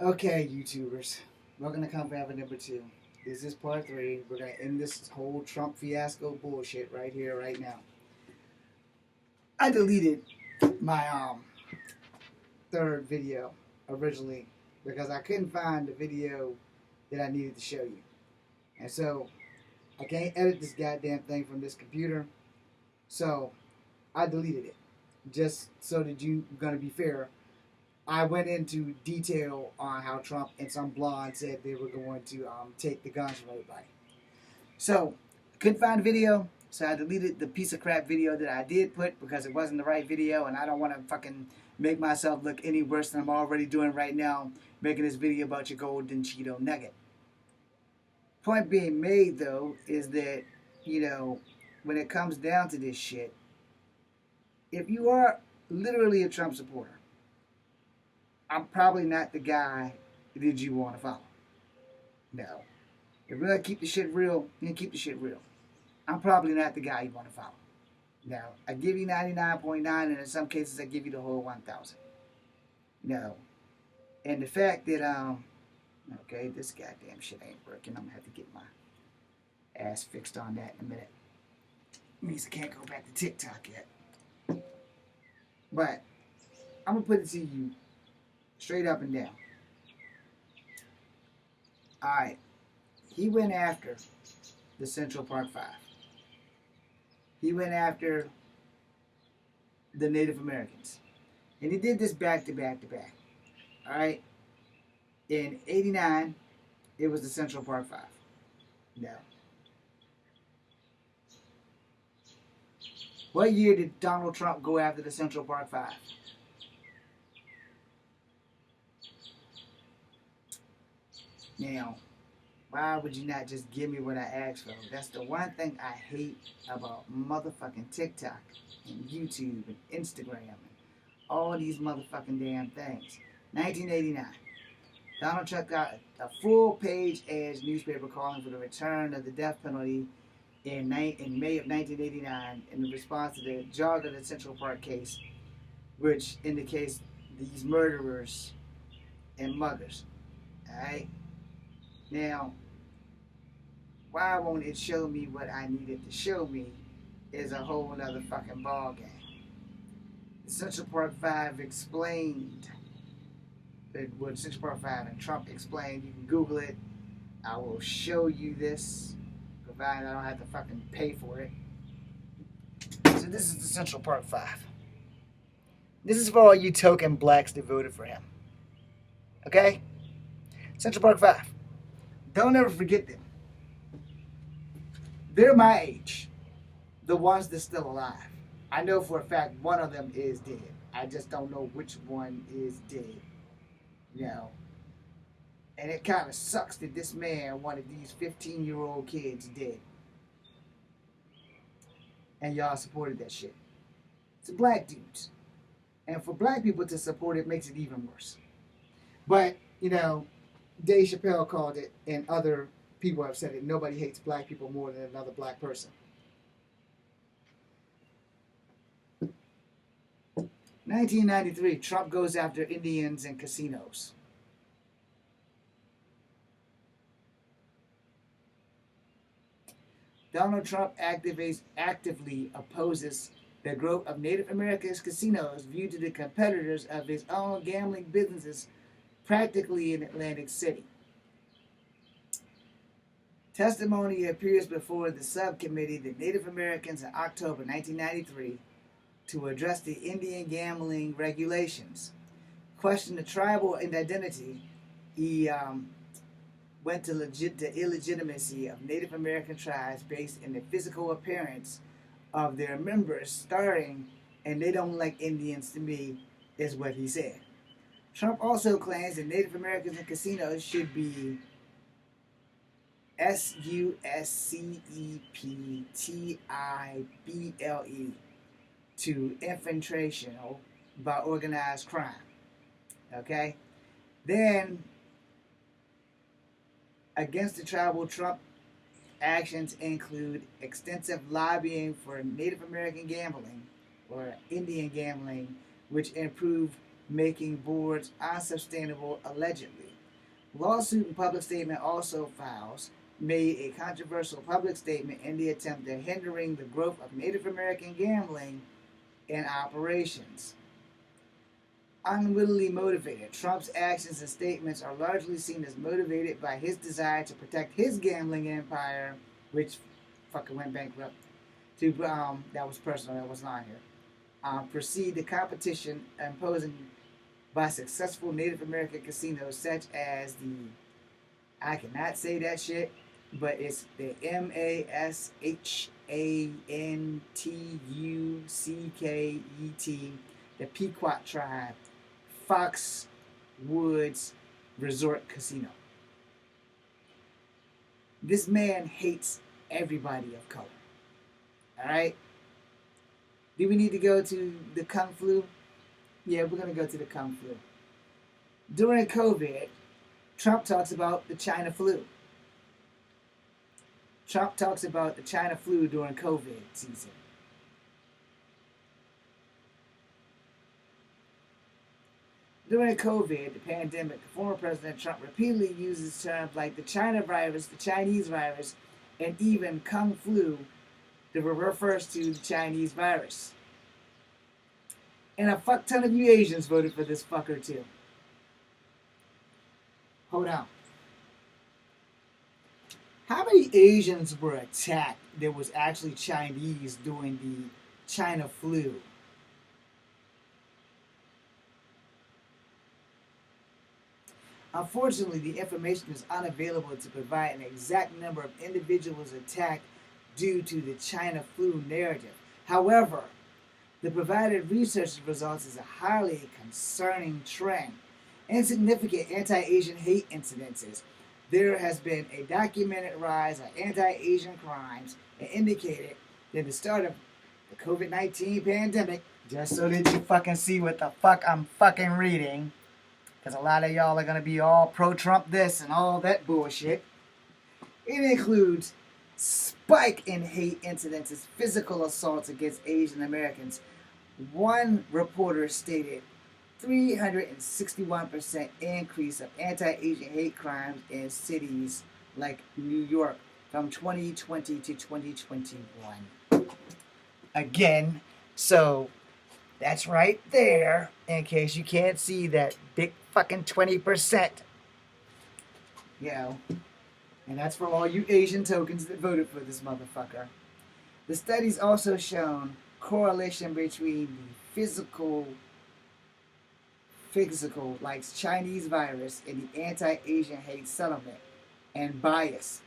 Okay, YouTubers, welcome to Come Forever number 2. This is part 3. We're going to end this whole Trump fiasco bullshit right here, right now. I deleted my third video originally because I couldn't find the video that I needed to show you. And so, I can't edit this goddamn thing from this computer. So, I deleted it. Just so that you're going to be fair, I went into detail on how Trump and some blonde said they were going to take the guns from everybody. So, couldn't find a video, so I deleted the piece of crap video that I did put because it wasn't the right video, and I don't want to fucking make myself look any worse than I'm already doing right now, making this video about your golden Cheeto nugget. Point being made, though, is that, when it comes down to this shit, if you are literally a Trump supporter, I'm probably not the guy that you want to follow. No. If we're going to keep the shit real, then keep the shit real. I'm probably not the guy you want to follow. Now, I give you 99.9, and in some cases, I give you the whole 1,000. No. And the fact that, okay, this goddamn shit ain't working. I'm going to have to get my ass fixed on that in a minute. It means I can't go back to TikTok yet. But, I'm going to put it to you straight up and down. Alright. He went after the Central Park 5. He went after the Native Americans. And he did this back to back to back. Alright? In 89, it was the Central Park 5. No. What year did Donald Trump go after the Central Park 5? Now, why would you not just give me what I asked for? That's the one thing I hate about motherfucking TikTok and YouTube and Instagram and all these motherfucking damn things. 1989. Donald Trump got a full-page ads newspaper calling for the return of the death penalty in May of 1989 in response to the Georgia Central Park case, which indicates these murderers and muggers. Alright? Now, why won't it show me what I needed to show me is a whole other fucking ball game. The Central Park 5 explained what Central Park 5 and Trump explained. You can Google it. I will show you this, provided I don't have to fucking pay for it. So this is the Central Park 5. This is for all you token blacks that voted for him. Okay? Central Park 5. Don't ever forget them. They're my age. The ones that's still alive. I know for a fact one of them is dead. I just don't know which one is dead. And it kind of sucks that this man wanted these 15-year-old kids dead. And y'all supported that shit. It's black dudes. And for black people to support it makes it even worse. But, Dave Chappelle called it, and other people have said it, nobody hates black people more than another black person. 1993, Trump goes after Indians and casinos. Donald Trump actively opposes the growth of Native American casinos viewed to the competitors of his own gambling businesses practically in Atlantic City. Testimony appears before the subcommittee the Native Americans in October 1993 to address the Indian gambling regulations. Question the tribal identity. He went to the illegitimacy of Native American tribes based in the physical appearance of their members starting, and they don't like Indians to me, is what he said. Trump also claims that Native Americans in casinos should be SUSCEPTIBLE to infiltration by organized crime. Okay? Then, against the tribal, Trump actions include extensive lobbying for Native American gambling or Indian gambling, which improved making boards unsustainable allegedly. Lawsuit and public statement also files made a controversial public statement in the attempt at hindering the growth of Native American gambling and operations. Unwittingly motivated, Trump's actions and statements are largely seen as motivated by his desire to protect his gambling empire, which fucking went bankrupt. That was personal, that was not here. Precede the competition imposing by successful Native American casinos such as the, I cannot say that shit, but it's the Mashantucket, the Pequot tribe, Foxwoods Resort Casino. This man hates everybody of color. Alright? Do we need to go to the Kung Flu? Yeah, we're going to go to the Kung Flu. During COVID, Trump talks about the China flu. Trump talks about the China flu during COVID season. During COVID, the pandemic, former President Trump repeatedly uses terms like the China virus, the Chinese virus, and even Kung Flu that refers to the Chinese virus. And a fuck ton of you Asians voted for this fucker too. Hold on. How many Asians were attacked that was actually Chinese during the China flu? Unfortunately, the information is unavailable to provide an exact number of individuals attacked due to the China flu narrative. However, the provided research results is a highly concerning trend. Insignificant anti-Asian hate incidences. There has been a documented rise of anti-Asian crimes and indicated that the start of the COVID-19 pandemic, just so that you fucking see what the fuck I'm fucking reading, because a lot of y'all are going to be all pro-Trump this and all that bullshit. It includes spike in hate incidences, physical assaults against Asian Americans. One reporter stated 361% increase of anti-Asian hate crimes in cities like New York from 2020 to 2021. Again, so that's right there, in case you can't see that big fucking 20%. You know, and that's for all you Asian tokens that voted for this motherfucker. The study's also shown correlation between the physical like Chinese virus and the anti-Asian hate sentiment and bias.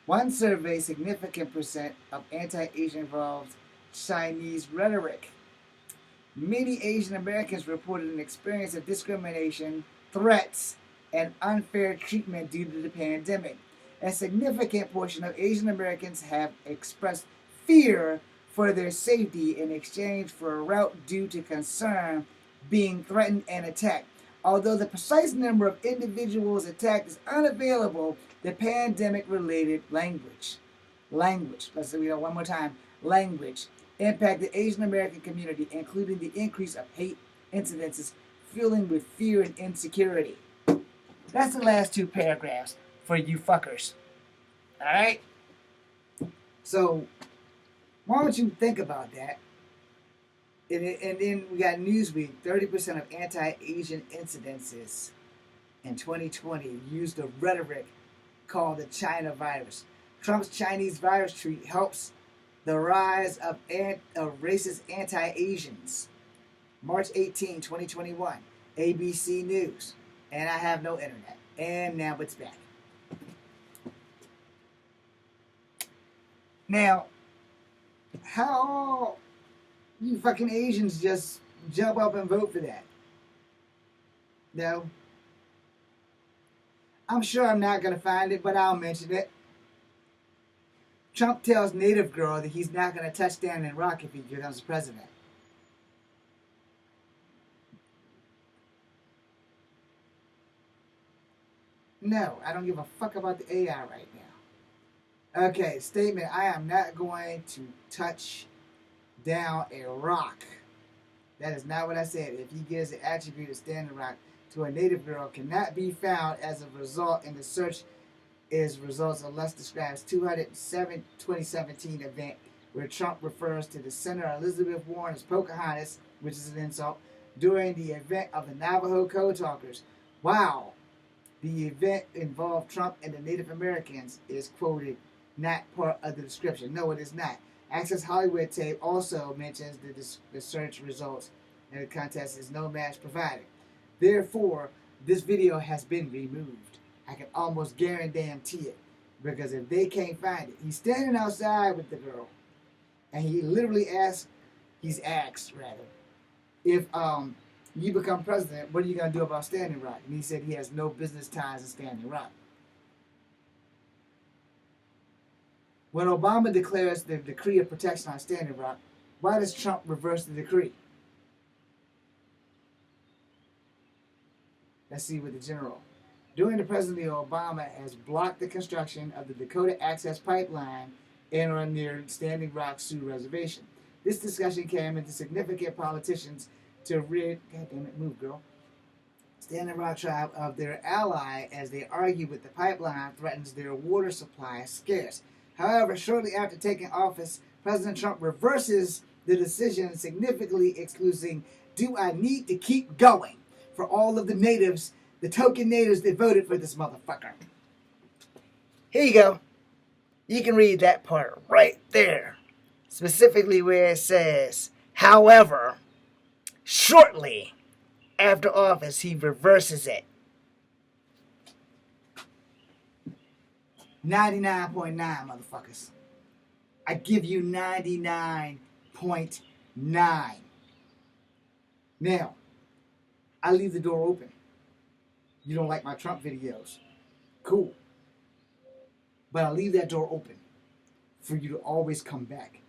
One survey, significant percent of anti-Asian involved Chinese rhetoric. Many Asian Americans reported an experience of discrimination, threats, and unfair treatment due to the pandemic. A significant portion of Asian Americans have expressed fear for their safety in exchange for a route due to concern being threatened and attacked. Although the precise number of individuals attacked is unavailable, the pandemic-related language, let's read it one more time, language, impacted the Asian American community, including the increase of hate incidences, fueling with fear and insecurity. That's the last two paragraphs for you fuckers. Alright? So, why don't you think about that? And then we got Newsweek, 30% of anti-Asian incidences in 2020 used a rhetoric called the China virus. Trump's Chinese virus tweet helps the rise of racist anti-Asians. March 18, 2021, ABC News. And I have no internet. And now it's back. Now, how you fucking Asians just jump up and vote for that? No. I'm sure I'm not going to find it, but I'll mention it. Trump tells native girl that he's not going to touch down in Iraq if he becomes president. No, I don't give a fuck about the AI right now. Okay, statement, I am not going to touch down Iraq That is not what I said. If he gives the attribute of Standing Rock to a native girl cannot be found as a result in the search is results unless describes 2017 event where Trump refers to the Senator Elizabeth Warren as Pocahontas, which is an insult, during the event of the Navajo Code Talkers. Wow. The event involved Trump and the Native Americans is quoted, not part of the description. No, it is not. Access Hollywood tape also mentions the search results and the contest is no match provided. Therefore, this video has been removed. I can almost guarantee it. Because if they can't find it, he's standing outside with the girl. And he literally asked, if you become president, what are you going to do about Standing Rock? And he said he has no business ties in Standing Rock. When Obama declares the decree of protection on Standing Rock, why does Trump reverse the decree? Let's see with the general. During the presidency, Obama has blocked the construction of the Dakota Access Pipeline in or near Standing Rock Sioux Reservation. This discussion came into significant politicians to rid, Standing Rock tribe of their ally as they argue with the pipeline threatens their water supply as scarce. However, shortly after taking office, President Trump reverses the decision, significantly excluding, do I need to keep going for all of the natives, the token natives that voted for this motherfucker. Here you go. You can read that part right there. Specifically where it says, however, shortly after office, he reverses it. 99.9, motherfuckers. I give you 99.9. Now, I leave the door open. You don't like my Trump videos. Cool. But I leave that door open for you to always come back.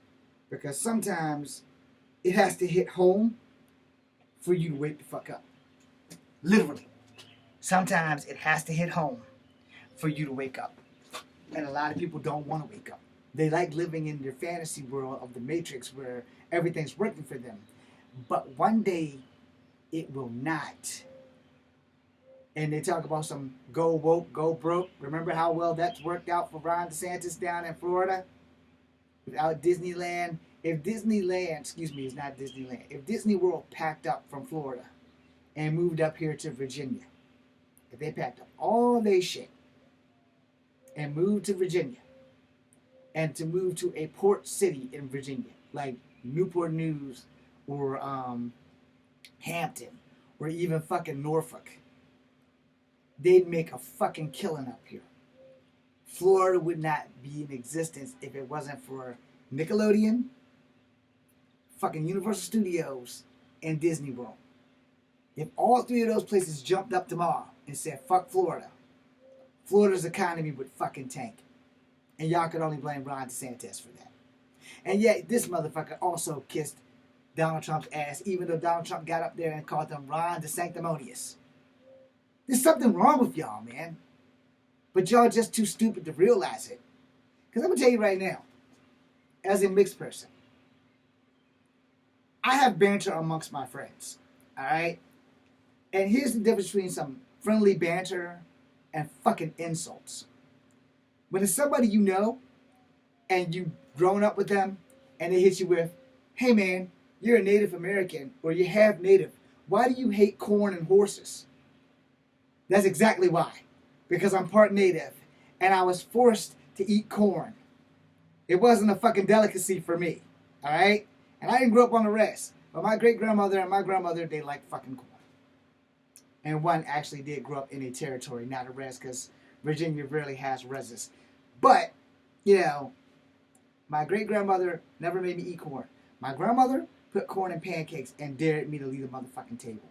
Because sometimes it has to hit home for you to wake the fuck up. Literally. Sometimes it has to hit home for you to wake up. And a lot of people don't want to wake up. They like living in their fantasy world of the Matrix where everything's working for them. But one day, it will not. And they talk about some go woke, go broke. Remember how well that's worked out for Ron DeSantis down in Florida? Without Disneyland. If Disneyland, it's not Disneyland. If Disney World packed up from Florida and moved up here to Virginia, if they packed up all their shit and moved to Virginia, and to move to a port city in Virginia, like Newport News or Hampton or even fucking Norfolk, they'd make a fucking killing up here. Florida would not be in existence if it wasn't for Nickelodeon, fucking Universal Studios, and Disney World. If all three of those places jumped up tomorrow and said, fuck Florida, Florida's economy would fucking tank. And y'all could only blame Ron DeSantis for that. And yet, this motherfucker also kissed Donald Trump's ass, even though Donald Trump got up there and called him Ron DeSanctimonious. There's something wrong with y'all, man. But y'all just too stupid to realize it. Because I'm going to tell you right now, as a mixed person, I have banter amongst my friends. Alright? And here's the difference between some friendly banter and fucking insults. When it's somebody you know, and you've grown up with them, and they hit you with, hey man, you're a Native American, or you're half Native. Why do you hate corn and horses? That's exactly why. Because I'm part Native, and I was forced to eat corn. It wasn't a fucking delicacy for me, alright? And I didn't grow up on the rest. But my great-grandmother and my grandmother, they liked fucking corn. And one actually did grow up in a territory, not a res, because Virginia rarely has reses. But, you know, my great-grandmother never made me eat corn. My grandmother put corn in pancakes and dared me to leave the motherfucking table.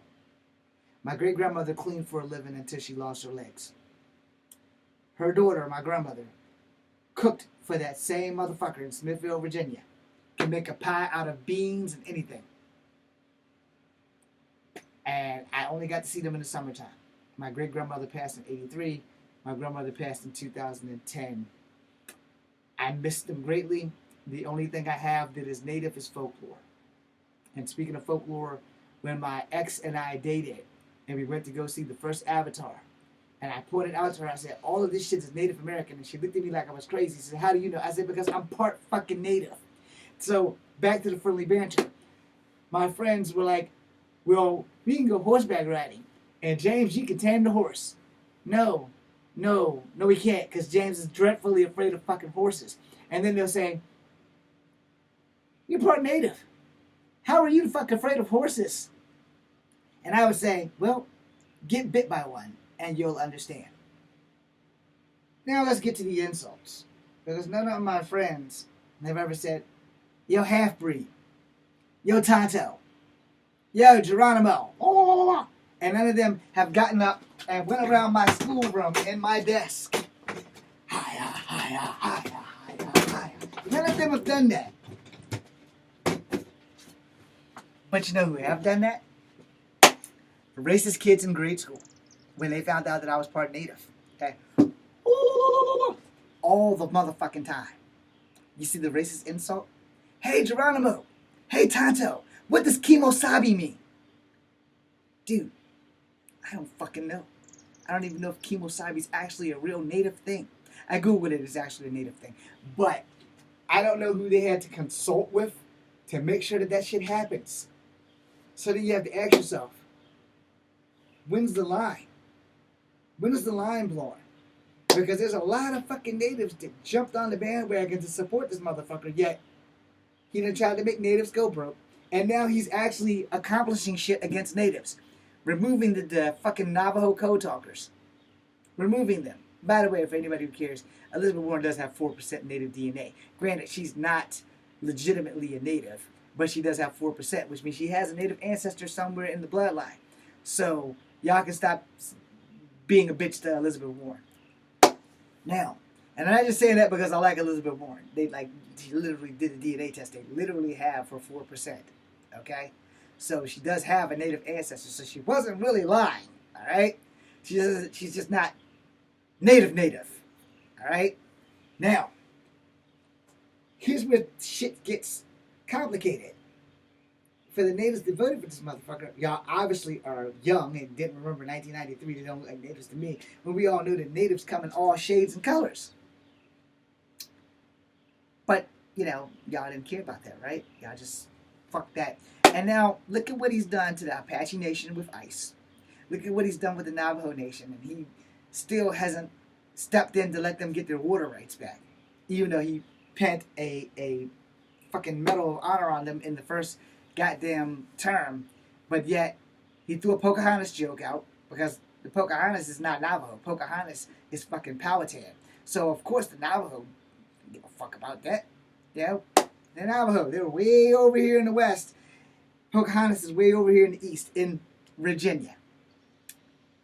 My great-grandmother cleaned for a living until she lost her legs. Her daughter, my grandmother, cooked for that same motherfucker in Smithville, Virginia. Can make a pie out of beans and anything. And I only got to see them in the summertime. My great-grandmother passed in 83. My grandmother passed in 2010. I miss them greatly. The only thing I have that is native is folklore. And speaking of folklore, when my ex and I dated, and we went to go see the first Avatar, and I pointed out to her, I said, all of this shit is Native American. And she looked at me like I was crazy. She said, how do you know? I said, because I'm part fucking Native. So, back to the friendly banter. My friends were like, well, we can go horseback riding. And James, you can tame the horse. No, we can't, because James is dreadfully afraid of fucking horses. And then they'll say, you're part Native. How are you fucking afraid of horses? And I would say, well, get bit by one, and you'll understand. Now let's get to the insults. Because none of my friends have ever said, yo, half-breed. Yo, Tonto. Yo, Geronimo. Oh. And none of them have gotten up and went around my schoolroom in my desk. Hiya, hiya, hiya, hiya, hiya. None of them have done that. But you know who have done that? The racist kids in grade school. When they found out that I was part Native. Okay? All the motherfucking time. You see the racist insult? Hey, Geronimo. Hey, Tonto. What does Kimosabi mean? Dude, I don't fucking know. I don't even know if Kimosabi is actually a real Native thing. I Googled it, it's actually a Native thing. But I don't know who they had to consult with to make sure that that shit happens. So then you have to ask yourself, when's the line? When is the line blowing? Because there's a lot of fucking natives that jumped on the bandwagon to support this motherfucker, yet he done tried to make natives go broke. And now he's actually accomplishing shit against natives. Removing the fucking Navajo code talkers. Removing them. By the way, for anybody who cares, Elizabeth Warren does have 4% native DNA. Granted, she's not legitimately a native, but she does have 4%, which means she has a native ancestor somewhere in the bloodline. So, y'all can stop being a bitch to Elizabeth Warren. Now, and I'm not just saying that because I like Elizabeth Warren. She literally did a DNA test. They literally have her 4%. Okay? So she does have a native ancestor, so she wasn't really lying. Alright? She's just not native. Alright? Now, here's where shit gets complicated. For the natives that voted for this motherfucker, y'all obviously are young and didn't remember 1993. They don't look like natives to me. When we all knew that natives come in all shades and colors. But, y'all didn't care about that, right? Y'all just fuck that. And now, look at what he's done to the Apache Nation with ICE. Look at what he's done with the Navajo Nation. And he still hasn't stepped in to let them get their water rights back. Even though he penned a fucking Medal of Honor on them in the first goddamn term. But yet, he threw a Pocahontas joke out. Because the Pocahontas is not Navajo. Pocahontas is fucking Powhatan. So, of course, the Navajo don't give a fuck about that. The Navajo, they're way over here in the west. Pocahontas is way over here in the east, in Virginia.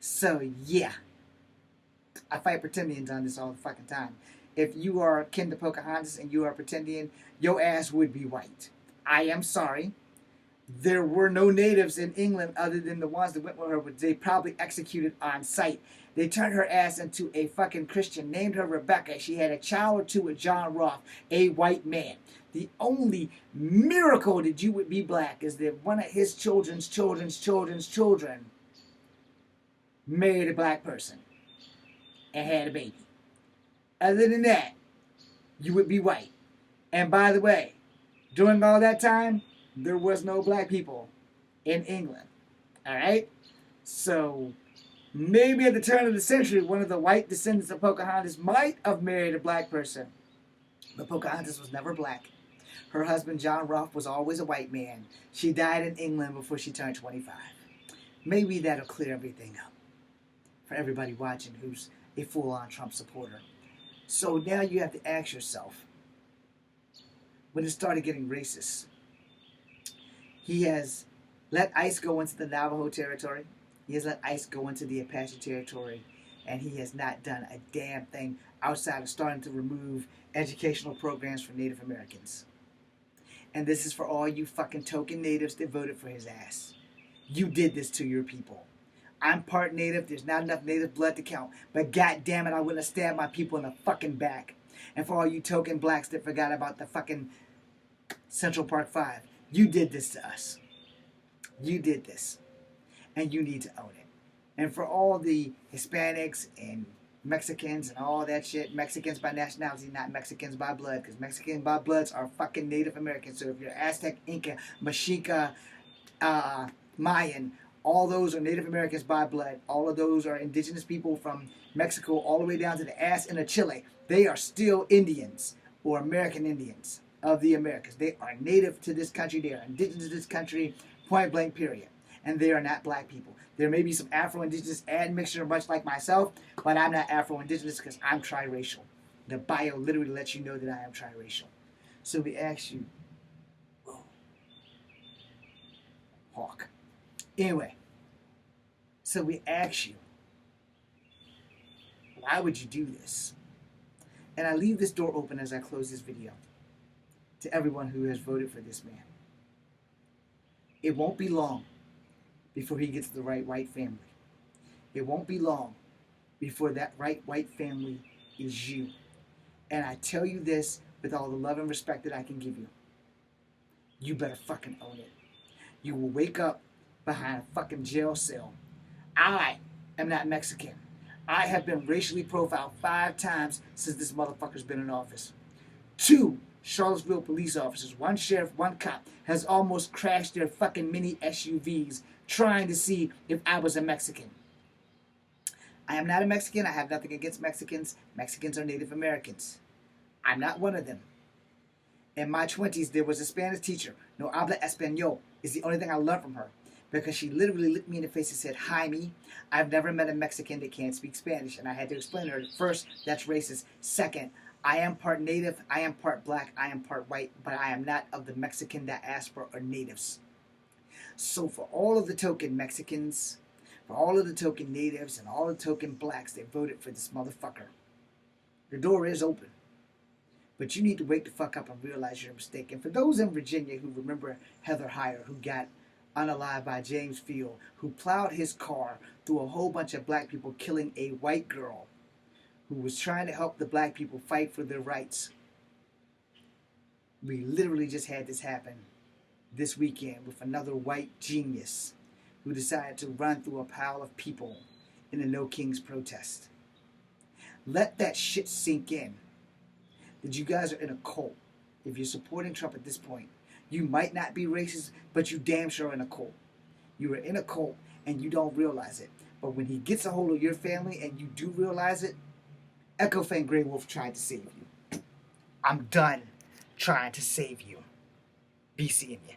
So, yeah. I fight pretendians on this all the fucking time. If you are kin to Pocahontas and you are pretendian, your ass would be white. I am sorry. There were no natives in England other than the ones that went with her, but they probably executed on sight. They turned her ass into a fucking Christian, named her Rebecca. She had a child or two with John Roth, a white man. The only miracle that you would be black is that one of his children's children married a black person and had a baby. Other than that, you would be white. And by the way, during all that time, there was no black people in England. Alright? So, maybe at the turn of the century, one of the white descendants of Pocahontas might have married a black person. But Pocahontas was never black. Her husband, John Roth, was always a white man. She died in England before she turned 25. Maybe that'll clear everything up for everybody watching who's a full-on Trump supporter. So now you have to ask yourself, when it started getting racist, he has let ICE go into the Navajo territory. He has let ICE go into the Apache territory. And he has not done a damn thing outside of starting to remove educational programs for Native Americans. And this is for all you fucking token natives that voted for his ass. You did this to your people. I'm part native. There's not enough native blood to count. But goddamn it, I wouldn't have stabbed my people in the fucking back. And for all you token blacks that forgot about the fucking Central Park 5, you did this to us. You did this, and you need to own it. And for all the Hispanics and Mexicans and all that shit, Mexicans by nationality, not Mexicans by blood, because Mexicans by bloods are fucking Native Americans. So if you're Aztec, Inca, Mexica, Mayan, all those are Native Americans by blood. All of those are indigenous people from Mexico all the way down to the ass end of Chile. They are still Indians or American Indians of the Americas. They are native to this country. They are indigenous to this country, point blank, period. And they are not black people. There may be some Afro-Indigenous admixture, much like myself, but I'm not Afro-Indigenous because I'm triracial. The bio literally lets you know that I am triracial. So we ask you, whoa, hawk. Anyway, so we ask you, why would you do this? And I leave this door open as I close this video to everyone who has voted for this man. It won't be long before he gets the right white family. It won't be long before that right white family is you. And I tell you this with all the love and respect that I can give you. You better fucking own it. You will wake up behind a fucking jail cell. I am not Mexican. I have been racially profiled 5 times since this motherfucker's been in office. 2 Charlottesville police officers, 1 sheriff, 1 cop, has almost crashed their fucking mini SUVs trying to see if I was a Mexican. I am not a Mexican. I have nothing against Mexicans. Mexicans are Native Americans. I'm not one of them. In my 20s, there was a Spanish teacher. No habla español is the only thing I learned from her. Because she literally looked me in the face and said, Jaime, I've never met a Mexican that can't speak Spanish. And I had to explain to her, first, that's racist. Second, I am part Native, I am part black, I am part white, but I am not of the Mexican diaspora or natives. So for all of the token Mexicans, for all of the token natives, and all the token blacks that voted for this motherfucker, the door is open. But you need to wake the fuck up and realize you're mistaken. For those in Virginia who remember Heather Heyer, who got unalived by James Field, who plowed his car through a whole bunch of black people, killing a white girl who was trying to help the black people fight for their rights. We literally just had this happen this weekend with another white genius who decided to run through a pile of people in a No Kings protest. Let that shit sink in. That you guys are in a cult. If you're supporting Trump at this point, you might not be racist, but you damn sure are in a cult. You are in a cult and you don't realize it. But when he gets a hold of your family and you do realize it, Echo Fang Grey Wolf tried to save you. I'm done trying to save you. Be seeing you.